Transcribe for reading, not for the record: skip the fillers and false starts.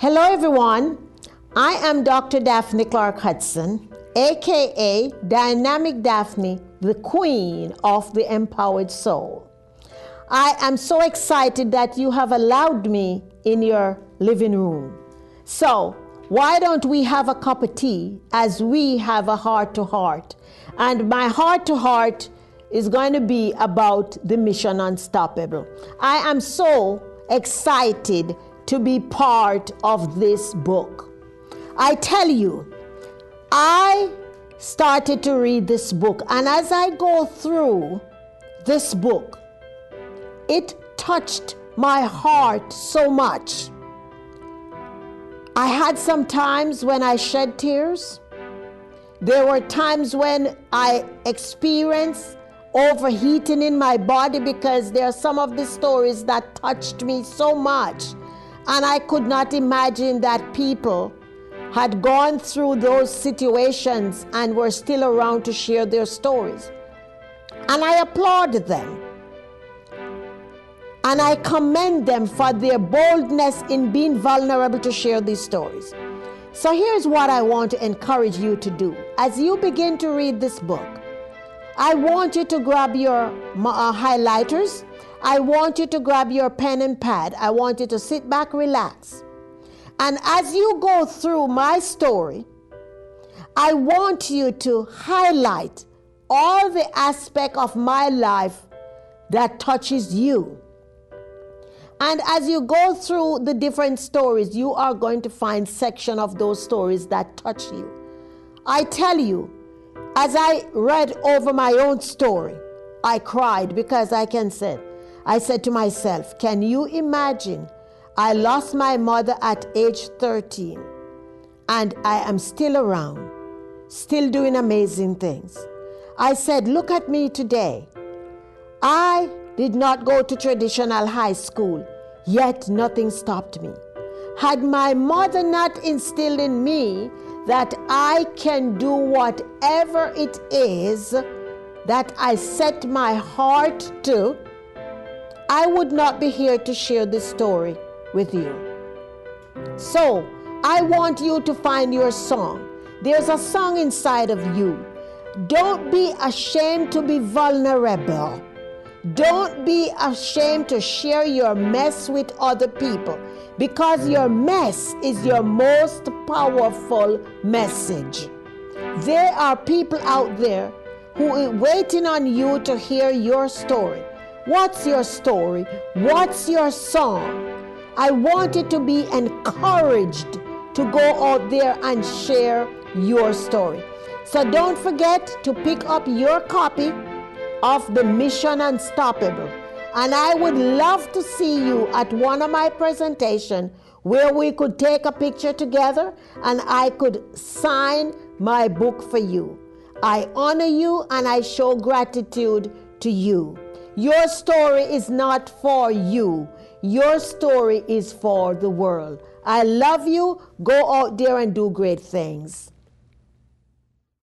Hello everyone, I am Dr. Daphne Clark Hudson, aka Dynamic Daphne, the Queen of the Empowered Soul. I am so excited that you have allowed me in your living room. So why don't we have a cup of tea as we have a heart-to-heart? And my heart-to-heart is going to be about the Mission Unstoppable. I am so excited to be part of this book. I tell you, I started to read this book, and as I go through this book, it touched my heart so much. I had some times when I shed tears. There were times when I experienced overheating in my body because there are some of the stories that touched me so much. And I could not imagine that people had gone through those situations and were still around to share their stories. And I applaud them. And I commend them for their boldness in being vulnerable to share these stories. So here's what I want to encourage you to do. As you begin to read this book, I want you to grab your highlighters. I want you to grab your pen and pad. I want you to sit back, relax. And as you go through my story, I want you to highlight all the aspects of my life that touches you. And as you go through the different stories, you are going to find sections of those stories that touch you. I tell you, as I read over my own story, I cried because I said to myself, can you imagine? I lost my mother at age 13 and I am still around, still doing amazing things. I said, look at me today. I did not go to traditional high school, yet nothing stopped me. Had my mother not instilled in me that I can do whatever it is that I set my heart to, I would not be here to share this story with you. So I want you to find your song. There's a song inside of you. Don't be ashamed to be vulnerable. Don't be ashamed to share your mess with other people, because your mess is your most powerful message. There are people out there who are waiting on you to hear your story. What's your story? What's your song? I want you to be encouraged to go out there and share your story. So don't forget to pick up your copy of the Mission Unstoppable. And I would love to see you at one of my presentations where we could take a picture together and I could sign my book for you. I honor you and I show gratitude to you. Your story is not for you. Your story is for the world. I love you. Go out there and do great things.